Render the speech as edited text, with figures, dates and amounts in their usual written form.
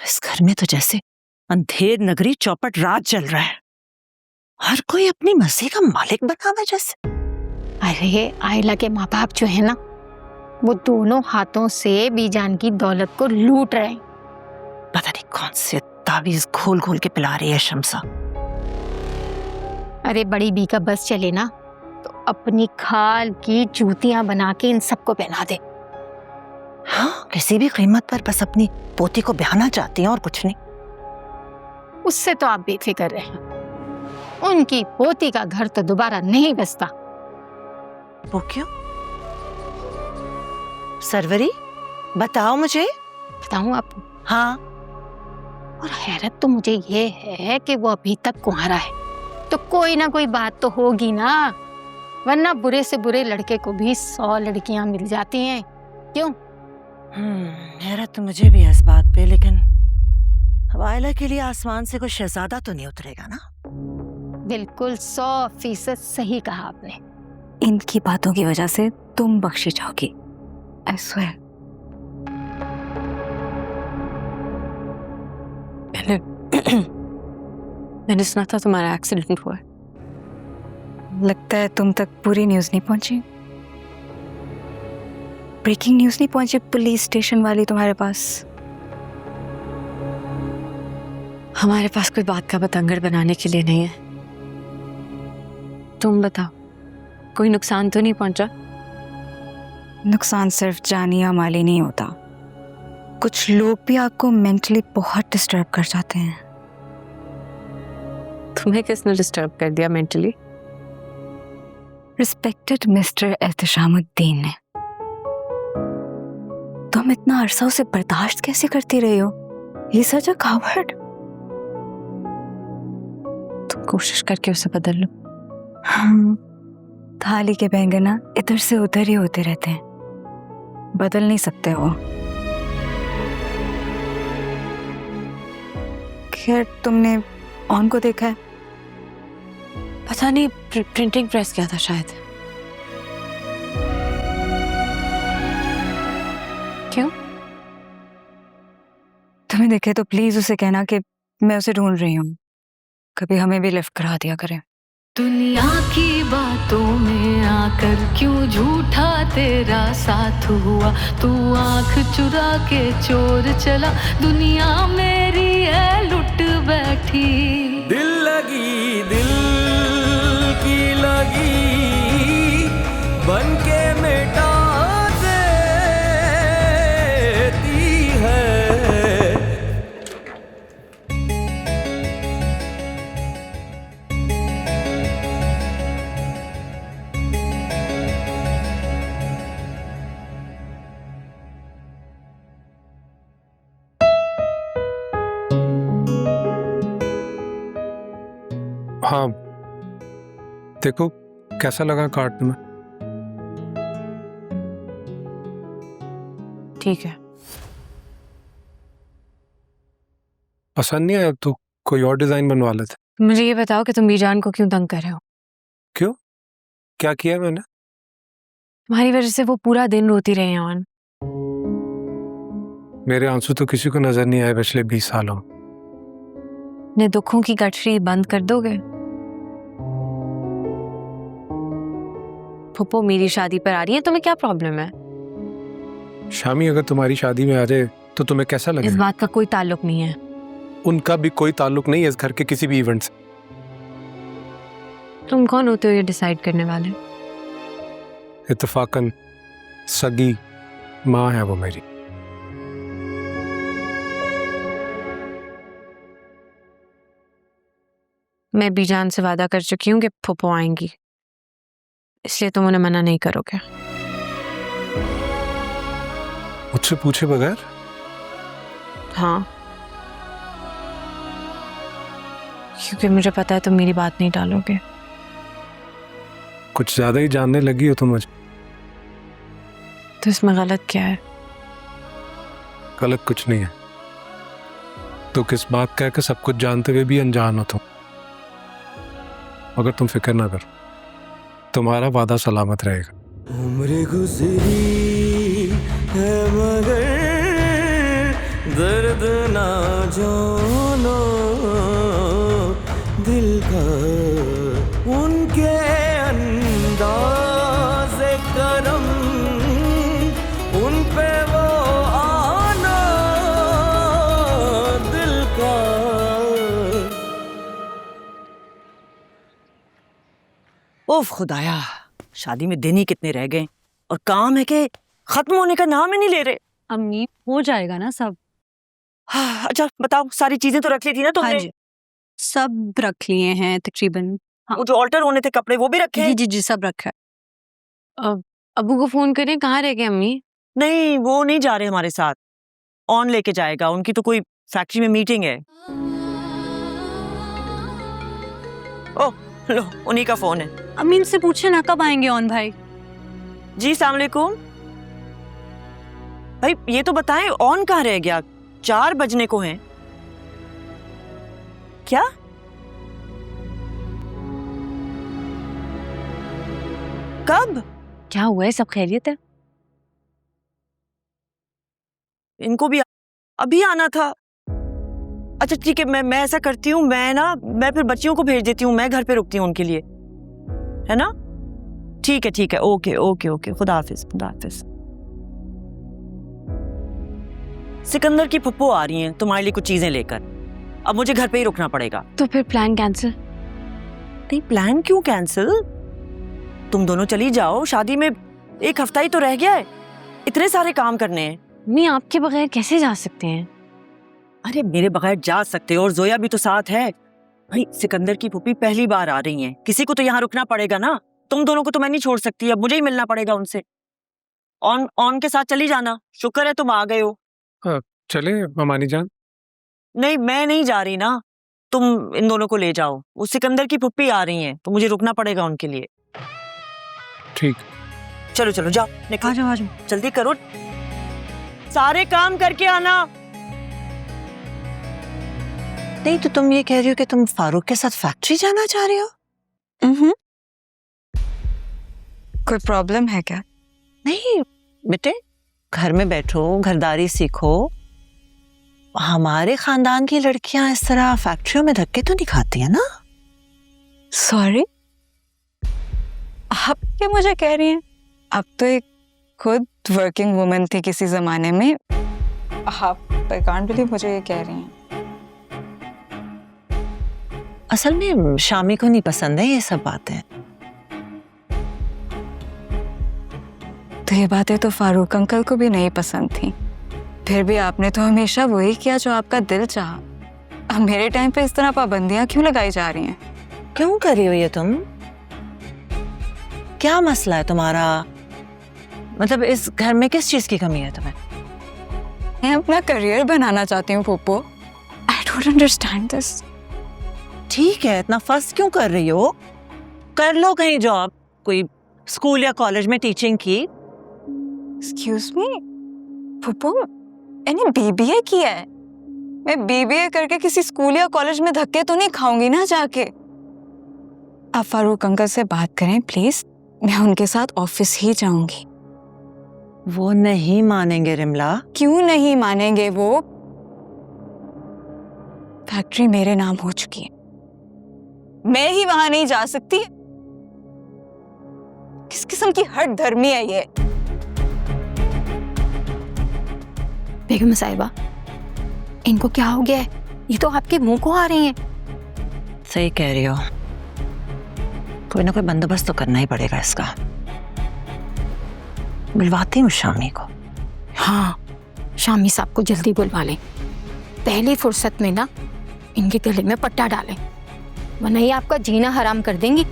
इस घर में तो जैसे अंधेर नगरी चौपट रात चल रहा है। हर कोई अपनी मर्जी का मालिक बना हुआ है जैसे। अरे आयला के माँ बाप जो है ना, वो दोनों हाथों से बीजान की दौलत को लूट रहे हैं। पता नहीं कौन से तावीज घोल घोल के पिला रही है शम्सा। अरे बड़ी बी का बस चले ना तो अपनी खाल की जूतियां बना के इन सबको पहना दे। हाँ, किसी भी कीमत पर बस अपनी पोती को ब्याहना चाहती हैं और कुछ नहीं। उससे तो आप बेफिक्र रहे, उनकी पोती का घर तो दोबारा नहीं बसता। वो क्यों? सरवरी बताओ मुझे। बताऊं आपको? हाँ। और हैरत तो मुझे ये है कि वो अभी तक कुंवारा है, तो कोई ना कोई बात तो होगी ना, वरना बुरे से बुरे लड़के को भी 100 लड़कियां मिल जाती हैं। क्यों? हैरत तो मुझे भी है इस बात पे, लेकिन अब आयला के लिए आसमान से कोई शहजादा तो नहीं उतरेगा ना। बिल्कुल 100% सही कहा आपने। इनकी बातों की वजह से तुम बख्शी जाओगी, I swear। मैंने सुना था तुम्हारा एक्सीडेंट हुआ है। लगता है तुम तक पूरी न्यूज़ नहीं पहुंची, ब्रेकिंग न्यूज़ नहीं पहुंची पुलिस स्टेशन वाली तुम्हारे पास। हमारे पास कोई बात का बतंगड़ बनाने के लिए नहीं है। तुम बताओ, कोई नुकसान तो नहीं पहुंचा? नुकसान सिर्फ जानी या माली नहीं होता, कुछ लोग भी आपको मेंटली बहुत डिस्टर्ब कर जाते हैं। तुम्हें किसने डिस्टर्ब कर दिया मेंटली? रिस्पेक्टेड मिस्टर एहतशामुद्दीन ने। तुम इतना अरसा उसे बर्दाश्त कैसे करती रही हो? ये सच कावर्ड। तुम कोशिश करके उसे बदल लो। थाली के बैंगन ना इधर से उधर ही होते रहते हैं, बदल नहीं सकते हो। खैर, तुमने ऑन को देखा है? पता नहीं, प्रिंटिंग प्रेस किया था शायद। क्यों? तुम्हें देखे तो प्लीज उसे कहना कि मैं उसे ढूंढ रही हूँ, कभी हमें भी लिफ्ट करा दिया करे। दुनिया की बातों में आकर क्यों झूठा तेरा साथ हुआ, तू आंख चुरा के चोर चला, दुनिया मेरी है लुट बैठी। दिल लगी दिल की लगी बन के मिटा देती है। हाँ, देखो कैसा लगा कार्ड तुम्हें? ठीक है। पसंद नहीं आया तो कोई और डिजाइन बनवा लेते। मुझे ये बताओ कि तुम बीजान को क्यों तंग कर रहे हो? क्यों? क्या किया मैंने? तुम्हारी वजह से वो पूरा दिन रोती रही है। ऑन मेरे आंसू तो किसी को नजर नहीं आए पिछले 20 सालों में। ने दुखों की गठरी बंद कर दोगे? फुप्पो मेरी शादी पर आ रही है, तुम्हें क्या प्रॉब्लम है? शामी अगर तुम्हारी शादी में आ जाए तो तुम्हें कैसा इस लगेगा? बात का कोई ताल्लुक नहीं है। उनका भी कोई ताल्लुक नहीं है इस घर के किसी भी इवेंट से। तुम कौन होते हो ये डिसाइड करने वाले? इत्तेफाकन सगी माँ है वो मेरी। मैं बीजान से वादा कर चुकी हूँ कि फुप्पो आएंगी, इसलिए तुम उन्हें मना नहीं करोगे। मुझसे पूछे बगैर? हाँ, क्योंकि मुझे पता है तुम मेरी बात नहीं टालोगे। कुछ ज्यादा ही जानने लगी हो तुम मुझे। तो इसमें गलत क्या है? गलत कुछ नहीं है, तो किस बात कह के सब कुछ जानते हुए भी अनजान हो तुम। मगर तुम फिक्र ना करो, तुम्हारा वादा सलामत रहेगा। उम्र गुजरी है मगर दर्द ना जानो दिल का उनके अंदाज़े करम उन पे वो आना दिल का। ओफ खुदाया, शादी में दिन ही कितने रह गए और काम है कि खत्म होने का नाम ही नहीं ले रहे। अम्मी हो जाएगा ना सब। हाँ, अच्छा बताओ, सारी चीजें तो रख ली थी ना तुमने? हाँ जी, सब रख लिए हैं तकरीबन। हाँ। वो जो ऑल्टर होने थे कपड़े वो भी रखे हैं? जी सब रखा है। अबू को फोन करें, कहाँ रह गए अम्मी? नहीं, वो नहीं जा रहे हमारे साथ, ऑन लेके जाएगा, उनकी तो कोई फैक्ट्री में मीटिंग है। ओह लो, उन्हीं का फोन है। अम्मी इनसे पूछे ना कब आएंगे ऑन भाई। जी अस्सलाम वालेकुम। भाई ये तो बताएं, ऑन कहाँ रह गया? 4 बजने को हैं। क्या? कब? क्या हुआ है, सब खैरियत है? इनको भी अभी आना था। अच्छा ठीक है, मैं ऐसा करती हूँ, मैं फिर बच्चियों को भेज देती हूँ, मैं घर पे रुकती हूँ उनके लिए, है ना? ठीक है, ओके ओके ओके, खुदा हाफिज, खुदा हाफिज। सिकंदर की फुप्पो आ रही हैं तुम्हारे लिए कुछ चीजें लेकर, अब मुझे घर पे ही रुकना पड़ेगा। तो फिर प्लान कैंसिल? नहीं, प्लान क्यों कैंसिल? तुम दोनों चली जाओ, शादी में 1 हफ्ता ही तो रह गया है, इतने सारे काम करने हैं। अम्मी आपके बगैर कैसे जा सकते हैं? अरे मेरे बगैर जा सकते हो, और जोया भी तो साथ है। भाई सिकंदर की पुप्पी पहली बार आ रही हैं, किसी को तो यहाँ रुकना पड़ेगा ना। तुम दोनों को तो मैं नहीं छोड़ सकती, अब मुझे ही मिलना पड़ेगा उनसे। ऑन के साथ चली जाना, शुक्र है तुम आ गए हो। चले मामानी जान? नहीं मैं नहीं जा रही ना, तुम इन दोनों को ले जाओ, वो सिकंदर की पुप्पी आ रही हैं तो मुझे रुकना पड़ेगा उनके लिए। ठीक। चलो जाओ, निकलो, आ जाओ जल्दी करो, सारे काम करके आना। नहीं तो तुम ये कह रही हो कि तुम फारूक के साथ फैक्ट्री जाना चाह रहे हो? कोई प्रॉब्लम है क्या? नहीं बेटे, घर में बैठो, घरदारी सीखो। हमारे खानदान की लड़कियां इस तरह फैक्ट्रियों में धक्के तो नहीं खाती है ना? सॉरी, आप क्या मुझे कह रही हैं? आप तो एक खुद वर्किंग वुमन थी किसी जमाने में, आप आई कांट बिलीव मुझे ये कह रही हैं। असल में शामी को नहीं पसंद है ये सब बातें। तो ये बातें तो फारूक अंकल को भी नहीं पसंद थी, फिर भी आपने तो हमेशा वही किया जो आपका दिल चाहा। अब मेरे टाइम पे इस तरह पाबंदियां क्यों लगाई जा रही हैं? क्यों कर रही हो ये तुम? क्या मसला है तुम्हारा? मतलब इस घर में किस चीज की कमी है तुम्हें? मैं अपना करियर बनाना चाहती हूँ Poopó. I don't understand this. ठीक है, इतना फर्स्ट क्यों कर रही हो? कर लो कहीं जॉब, कोई स्कूल या कॉलेज में टीचिंग की। एक्सक्यूज मी पोपो, मैंने बीबीए किया है, मैं बीबीए करके किसी स्कूल या कॉलेज में धक्के तो नहीं खाऊंगी ना जाके। आप फारूक अंकल से बात करें प्लीज, मैं उनके साथ ऑफिस ही जाऊंगी। वो नहीं मानेंगे रिमला। क्यों नहीं मानेंगे? वो फैक्ट्री मेरे नाम हो चुकी है, मैं ही वहां नहीं जा सकती। किस किस्म की हट धर्मी है ये? बेगम साहिबा, इनको क्या हो गया है? ये तो आपके मुंह को आ रही हैं। सही कह रही हो, कोई ना कोई बंदोबस्त तो करना ही पड़ेगा इसका। बुलवाती हूँ शामी को। हाँ, शामी साहब को जल्दी बुलवा लें, पहली फुर्सत में ना इनके गले में पट्टा डालें, वरना ये आपका जीना हराम कर देंगी।